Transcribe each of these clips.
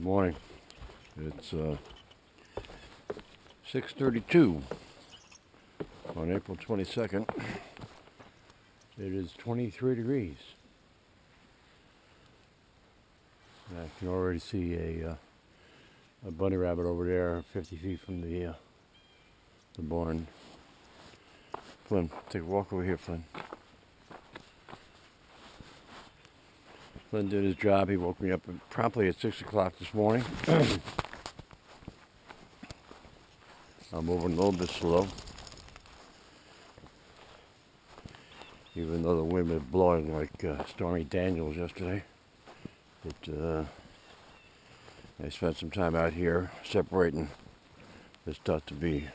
morning. It's 6:32 on April 22nd. It is 23 degrees. I can already see a bunny rabbit over there 50 feet from the barn. Flynn, take a walk over here, Flynn. Flynn did his job. He woke me up promptly at 6 o'clock this morning. I'm moving a little bit slow, even though the wind was blowing like Stormy Daniels yesterday. I spent some time out here separating the stuff to be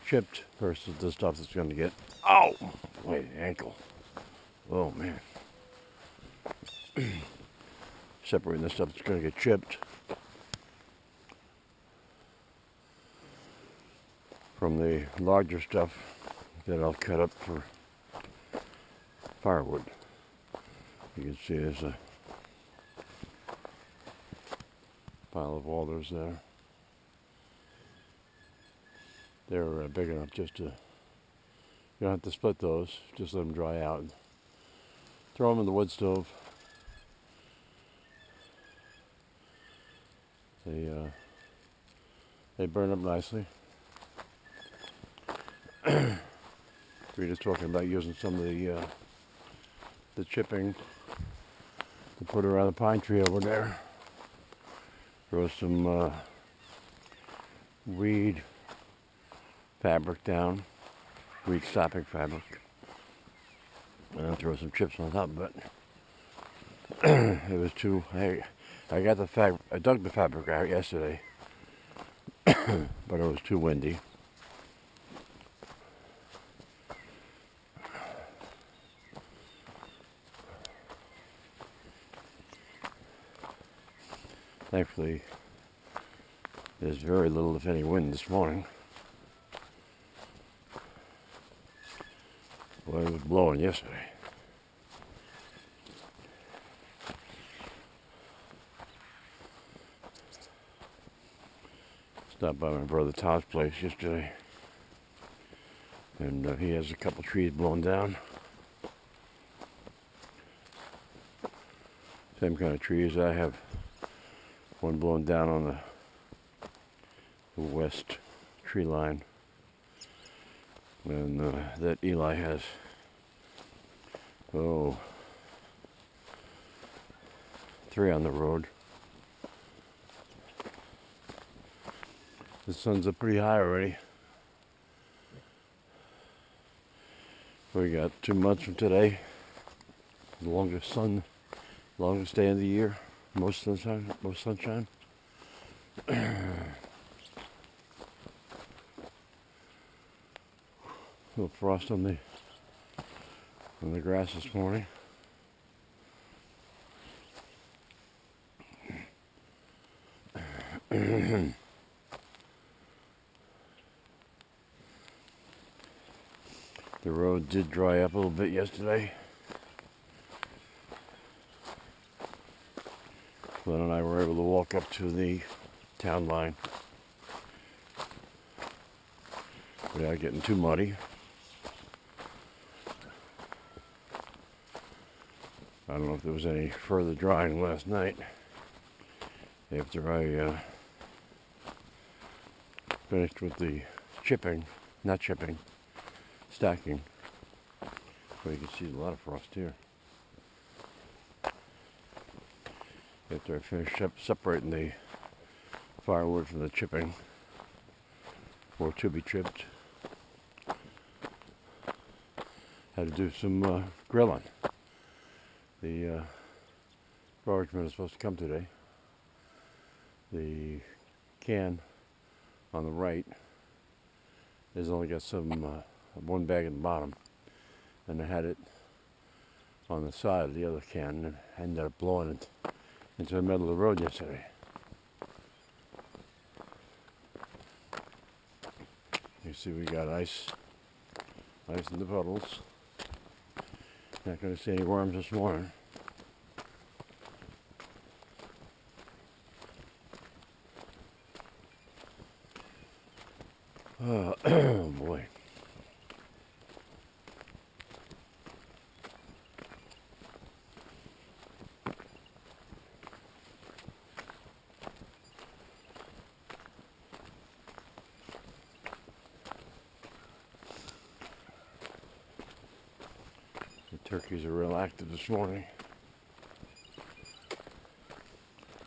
chipped versus the stuff that's going to get, ow, wait, ankle. Oh man. Separating the stuff that's going to get chipped from the larger stuff that I'll cut up for firewood. You can see there's a pile of alders there. They're big enough just to, you don't have to split those, just let them dry out. Throw them in the wood stove. They burn up nicely. Rita's talking about using some of the chipping to put around the pine tree over there. Throw some weed fabric down, weed stopping fabric, and throw some chips on top of it. It was too. I got the fabric. I dug the fabric out yesterday, but it was too windy. Thankfully, there's very little, if any, wind this morning. Well, it was blowing yesterday. Stopped by my brother Tom's place yesterday, and he has a couple trees blown down. Same kind of trees I have. One blown down on the west tree line, and that Eli has, 3 on the road. The sun's up pretty high already. We got 2 months from today. The longest day of the year. Most sunshine. A little frost on the grass this morning. The road did dry up a little bit yesterday. Flynn and I were able to walk up to the town line without getting too muddy. I don't know if there was any further drying last night after I finished with the stacking. Well, you can see a lot of frost here. After I finished separating the firewood from the chipping, or to be chipped, had to do some grilling. The garbage man is supposed to come today. The can on the right has only got one bag in the bottom, and I had it on the side of the other can, and I ended up blowing it into the middle of the road yesterday. You see we got ice in the puddles. Not going to see any worms this morning. Oh boy. The turkeys are real active this morning.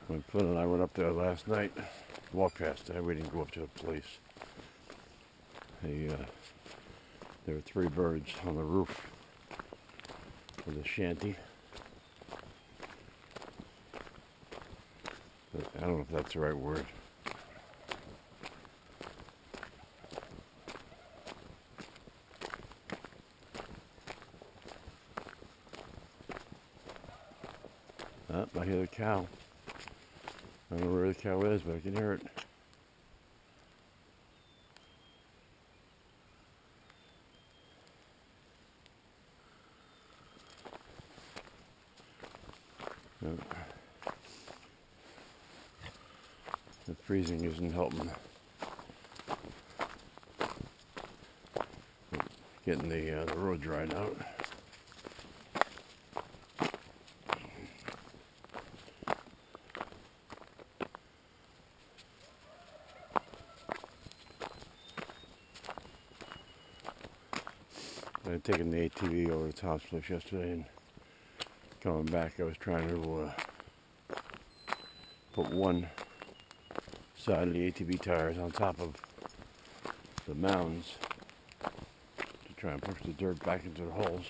When Flynn and I went up there last night, walked past there, we didn't go up to the place. There were 3 birds on the roof of the shanty. But I don't know if that's the right word. I hear the cow. I don't know where the cow is, but I can hear it. The freezing isn't helping. Getting the road dried out. I had taken the ATV over to Tom's place yesterday, and coming back I was trying to put one side of the ATV tires on top of the mounds to try and push the dirt back into the holes.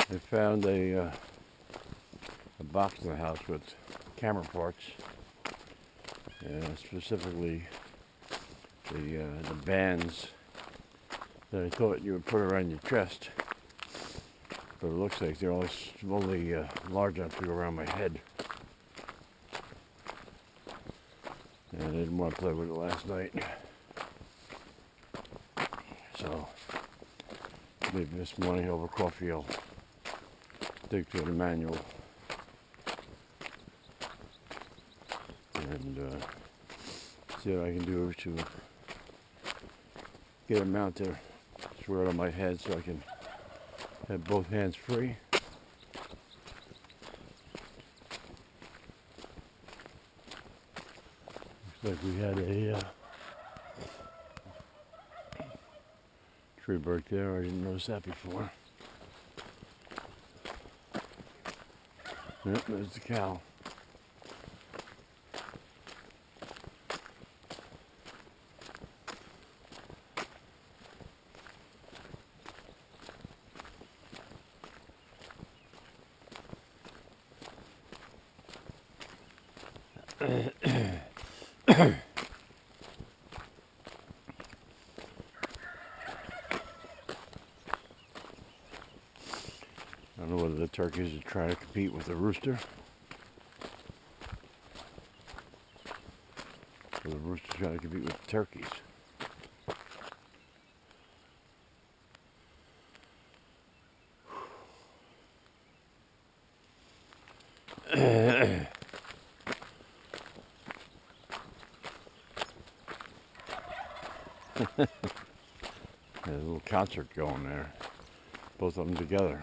I found a box in the house with camera parts, specifically the bands that I thought you would put around your chest, but it looks like they're only large enough to go around my head. And I didn't want to play with it last night, so maybe this morning over coffee I'll dig through the manual and see what I can do to get it mounted, swear it on my head so I can have both hands free. Looks like we had a tree bird there. I didn't notice that before. Yep, there's the cow. I don't know whether the turkeys are trying to compete with the rooster, or the rooster's trying to compete with the turkeys. There's a little concert going there, both of them together.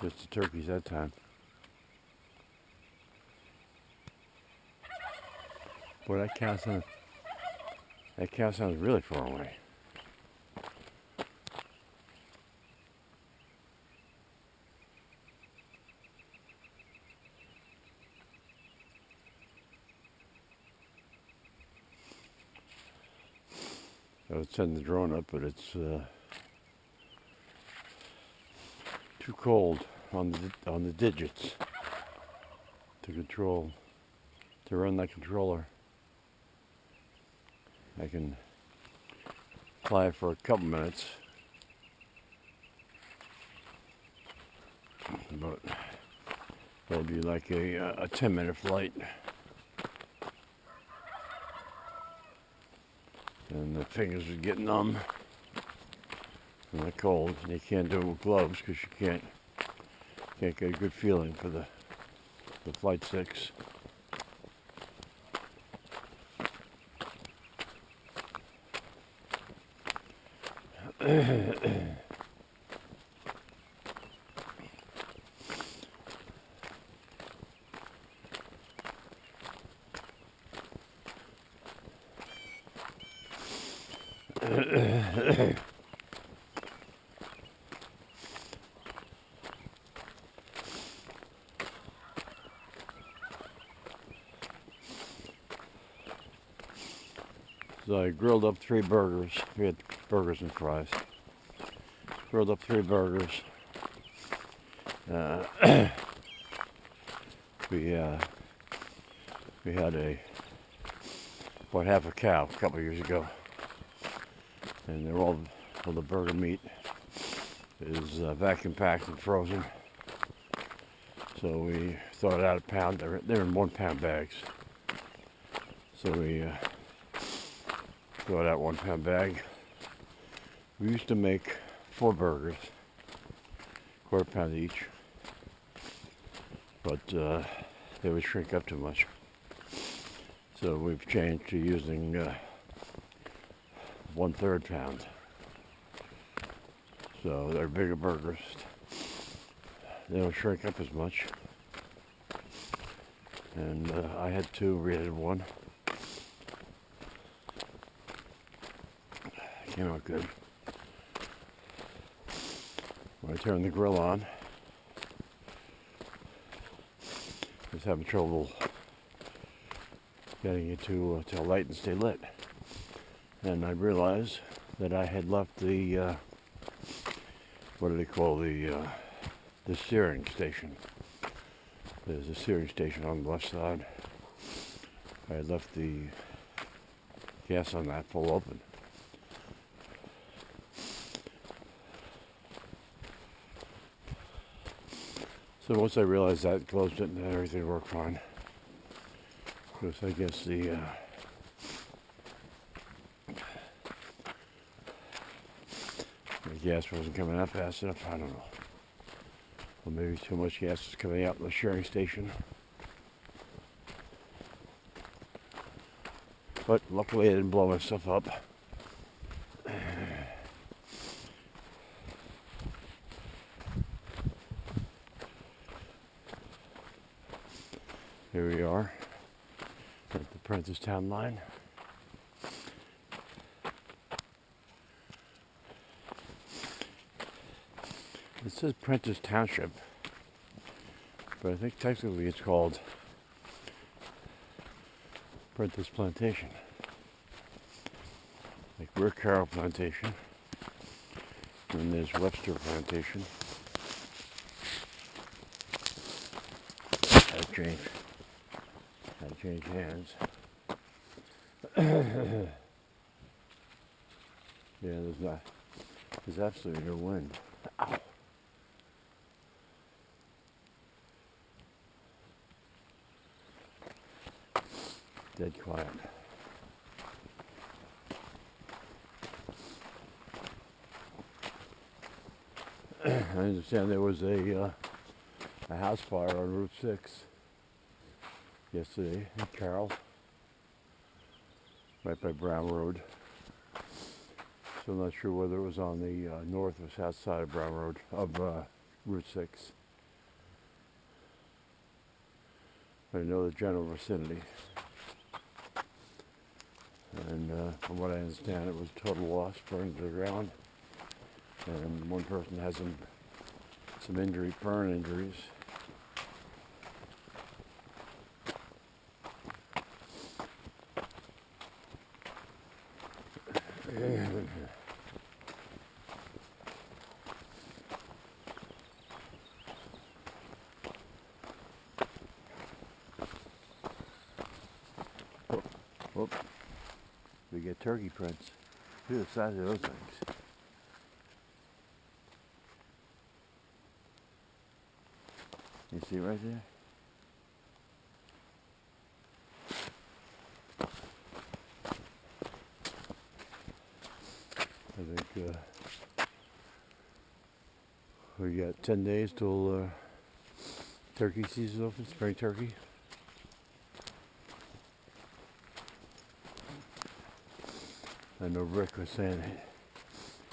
Just the turkeys that time. Boy, that cow sounds really far away. I would send the drone up, but it's too cold on the digits to run that controller. I can fly for a couple minutes, but it'll be like a 10-minute flight. And the fingers are getting numb from the cold. And you can't do it with gloves because you can't get a good feeling for the flight sticks. So I grilled up 3 burgers. We had burgers and fries. Grilled up 3 burgers. We had about half a cow a couple of years ago, and they're all the burger meat is vacuum packed and frozen. So we thawed out a pound. They're in 1 pound bags. So we thawed out 1 pound bag. We used to make 4 burgers, quarter pound each, but they would shrink up too much. So we've changed to using 1/3 pound. So they're bigger burgers. They don't shrink up as much. And I had 2, Rita had 1. Came out good. When I turned the grill on, I was having trouble getting it to light and stay lit. And I realized that I had left the what do they call the steering station. There's a steering station on the left side. I had left the gas on that full open. So once I realized that, closed it, and everything worked fine. Because I guess the gas wasn't coming out fast enough. I don't know. Or maybe too much gas was coming out in the sharing station. But luckily I didn't blow myself up. Here we are at the Prentice Town line. It says Prentice Township, but I think technically it's called Prentice Plantation. Like we're Carroll Plantation, and there's Webster Plantation. That changed hands. Yeah, there's absolutely no wind. Ow. Dead quiet. I understand there was a house fire on Route 6 yesterday in Carroll, right by Brown Road. So I'm not sure whether it was on the north or south side of Brown Road, of Route 6. But I know the general vicinity. And from what I understand, it was total loss, burned to the ground. And one person has some burn injuries. Yeah. Whoop. We get turkey prints. Look at the size of those things. You see right there? I think we got 10 days till turkey season opens, spring turkey. I know Rick was saying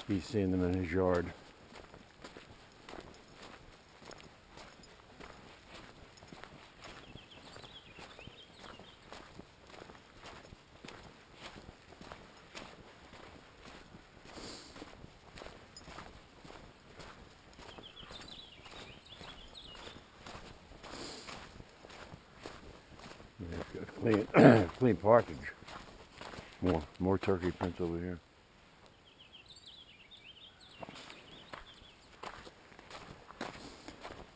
he's seeing them in his yard. Clean parkage. More turkey prints over here.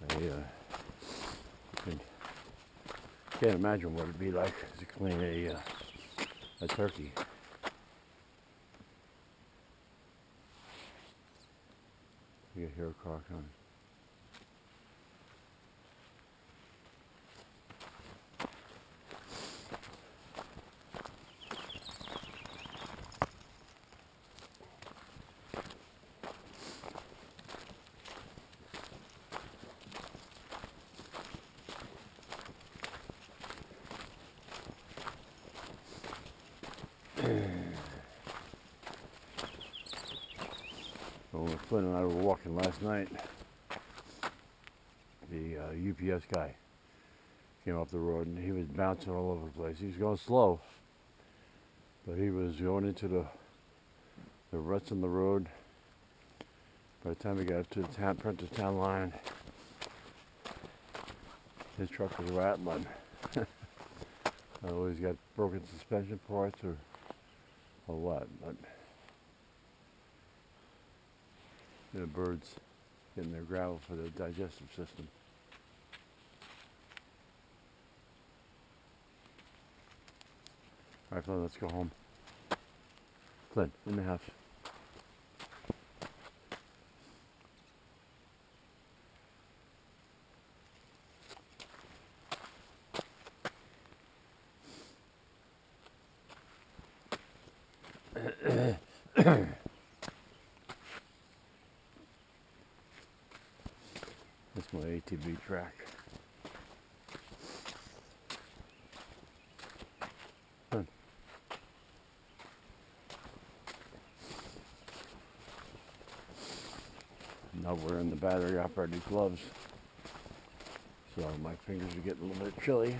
I can't imagine what it'd be like to clean a turkey. You can hear a car coming. Well, when Flynn and I were walking last night, the UPS guy came up the road and he was bouncing all over the place. He was going slow, but he was going into the ruts in the road. By the time he got to the Prentice Town line, his truck was rattling. I don't know if he's got broken suspension parts or what, but the birds getting their gravel for the digestive system. All right, Flynn, let's go home. Flynn, in the house. That's my ATV track. Fun. I'm not wearing the battery operated gloves, so my fingers are getting a little bit chilly.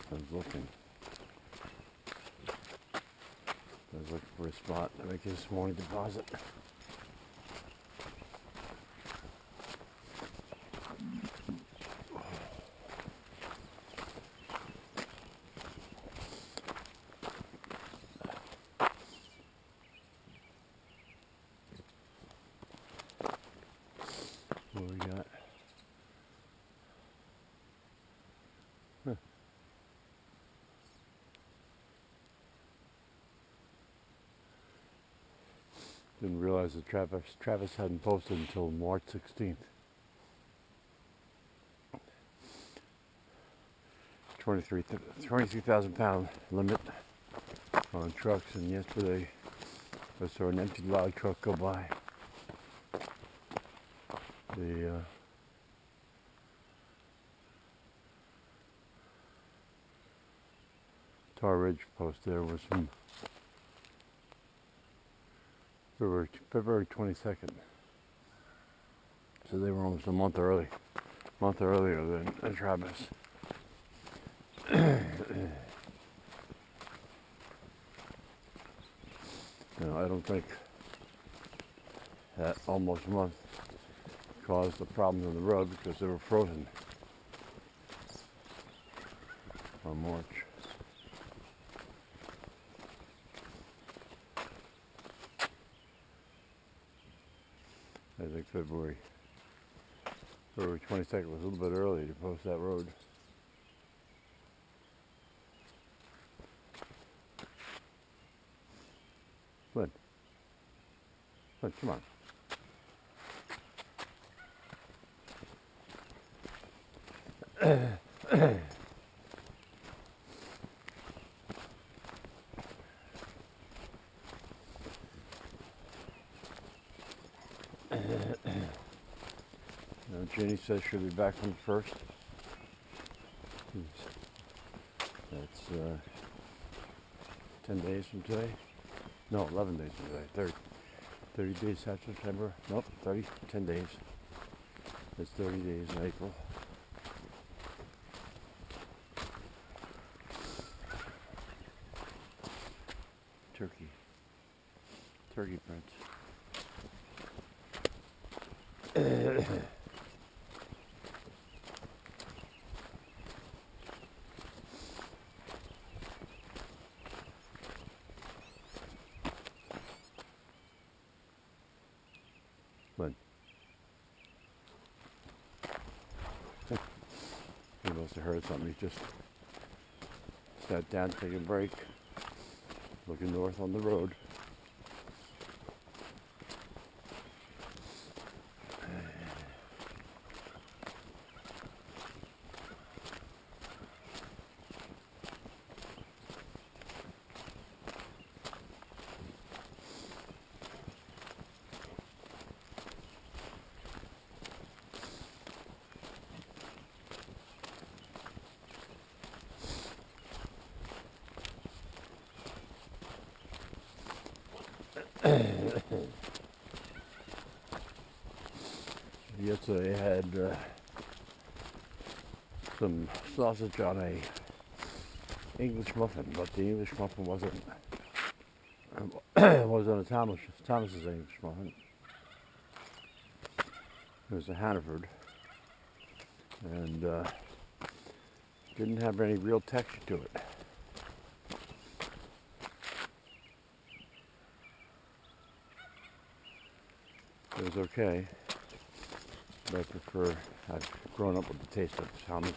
I was looking for a spot to make this morning deposit. What we got? Huh. Didn't realize that Travis hadn't posted until March 16th. 23,000 pound limit on trucks, and yesterday I saw an empty log truck go by. The Tar Ridge post there was from February 22nd. So they were almost a month earlier than Travis. I don't think that almost month caused the problems on the road because they were frozen. on March. I think February 22nd was a little bit early to post that road. Flynn, come on. Jenny says she'll be back on the 1st. That's 10 days from today. No, 11 days from today. 30 days after September. Nope, 10 days. It's 30 days in April. Turkey prints. Flynn. He must have heard something. He just sat down to take a break, looking north on the road. Yesterday I had some sausage on a English muffin, but the English muffin wasn't a Thomas's English muffin. It was a Hannaford, and didn't have any real texture to it. It was okay, but I've grown up with the taste of Thomas's.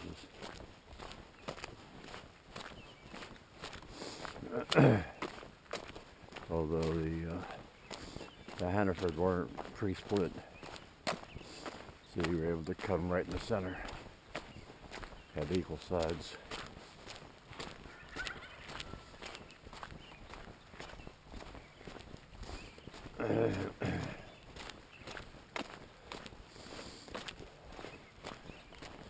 Although the Hannaford weren't pre-split, so you were able to cut them right in the center. Had equal sides.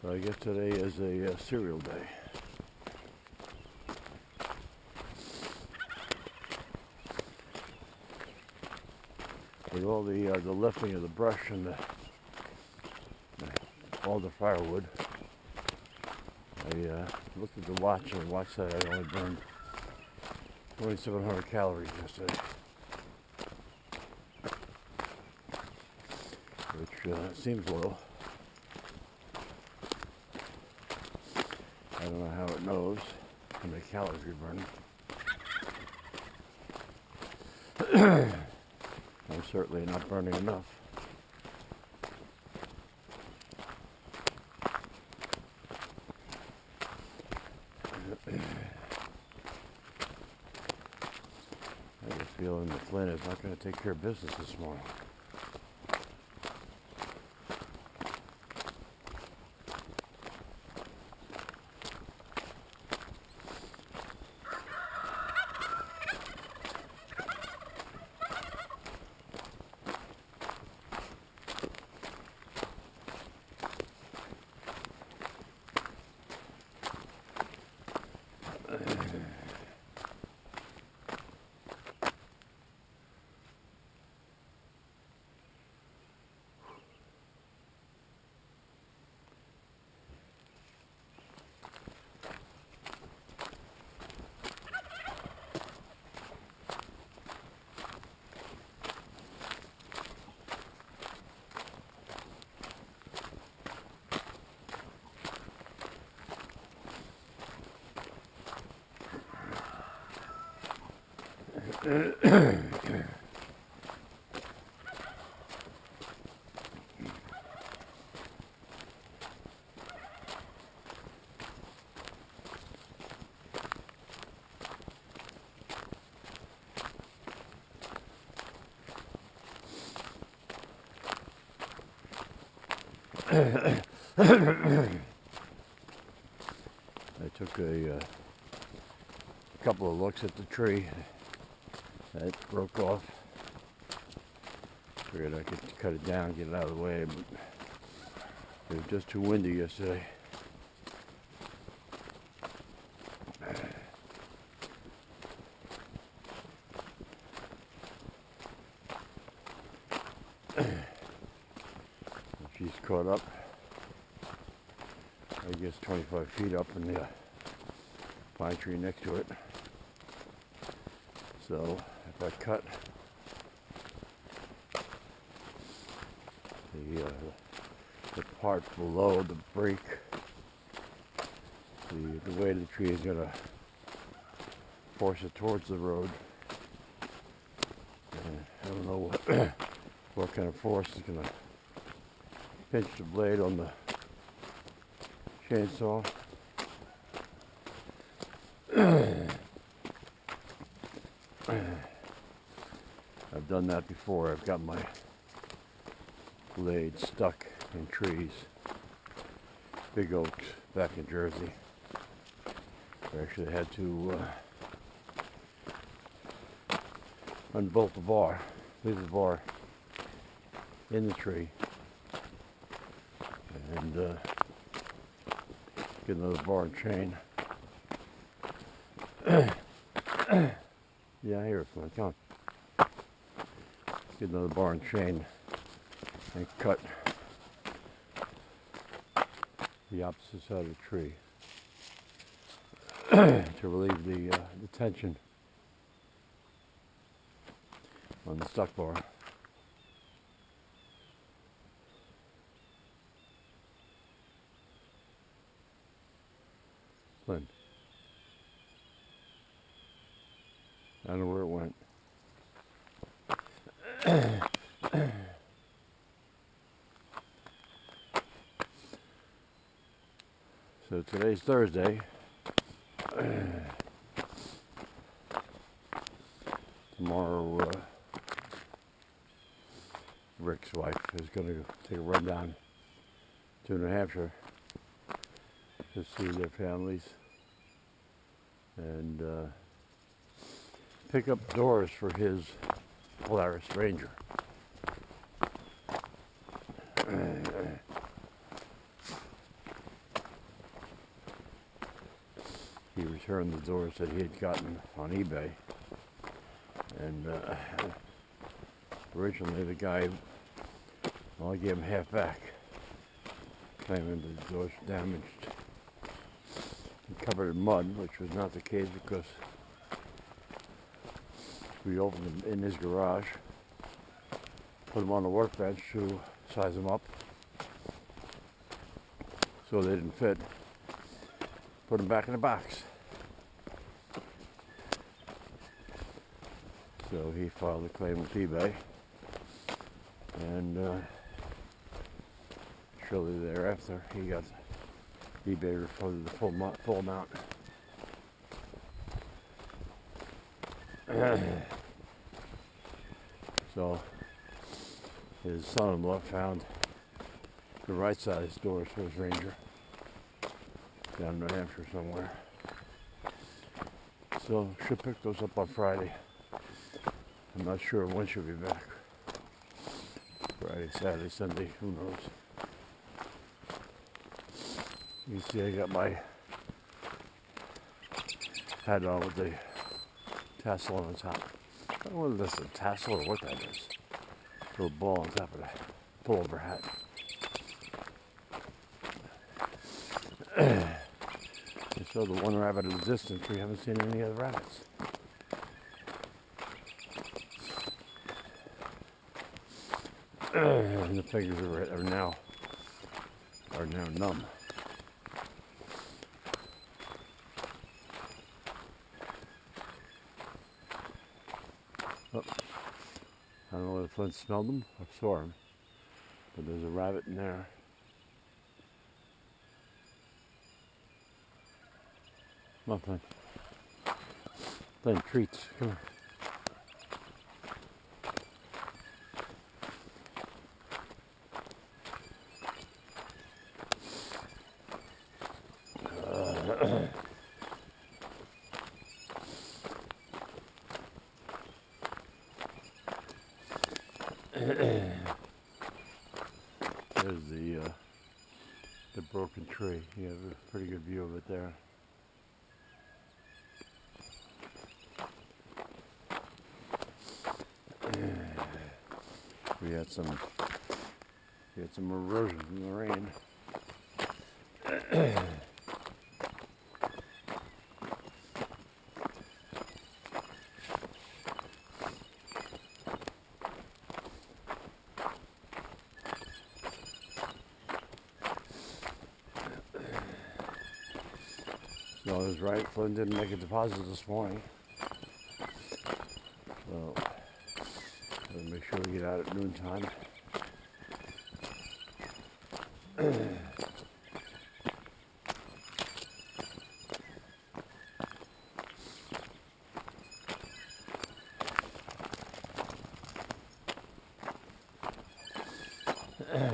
So I guess today is a cereal day. With all the lifting of the brush and all the firewood, I looked at the watch and the watch said I only burned 2,700 calories yesterday, which seems low. I don't know how it knows how many calories we burn. I'm certainly not burning enough. I have a feeling that Flynn is not going to take care of business this morning. I took a couple of looks at the tree that broke off. Figured I could cut it down, get it out of the way, but it was just too windy yesterday. She's caught up, I guess 25 feet up in the pine tree next to it. So if I cut the part below the break, the weight of the tree is going to force it towards the road. And I don't know what kind of force is going to pinch the blade on the chainsaw. I've done that before. I've got my blade stuck in trees, big oaks back in Jersey. I actually had to unbolt the bar, leave the bar in the tree, and get another bar and chain. Yeah, I hear it, Flynn. Come on. Get another bar and chain and cut the opposite side of the tree to relieve the tension on the stuck bar. Flynn. I don't know where it went. So today's Thursday. Tomorrow, Rick's wife is going to take a run down to New Hampshire to see their families and pick up doors for his Polaris Ranger. He returned the doors that he had gotten on eBay, and originally the guy only gave him half back, claiming the doors were damaged and covered in mud, which was not the case because we opened them in his garage, put them on the workbench to size them up so they didn't fit, put them back in the box. So he filed a claim with eBay, and shortly thereafter he got eBay refunded the full amount. So his son-in-law found the right size doors for his Ranger down in New Hampshire somewhere. So she'll pick those up on Friday. I'm not sure when she'll be back. Friday, Saturday, Sunday, who knows. You can see I got my hat on with the tassel on the top. I don't know whether that's a tassel or what that is. A little ball on top of the pullover hat. And so the one rabbit in the distance, we haven't seen any other rabbits. And the fingers are now numb. whether Flynn smelled them or saw them, but there's a rabbit in there. Come on, Flynn. Flynn, treats. Come on. There's the broken tree. You have a pretty good view of it there. We had some erosion from the rain. So I was right, Flynn didn't make a deposit this morning. So I'll make sure we get out at noontime.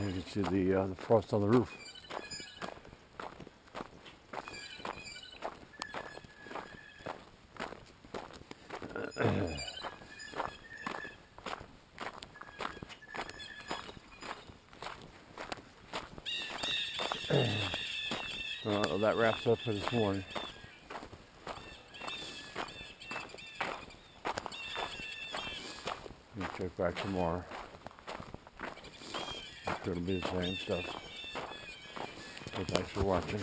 You can see the frost on the roof. That wraps up for this morning. We'll check back tomorrow. It's going to be the same stuff. So thanks for watching.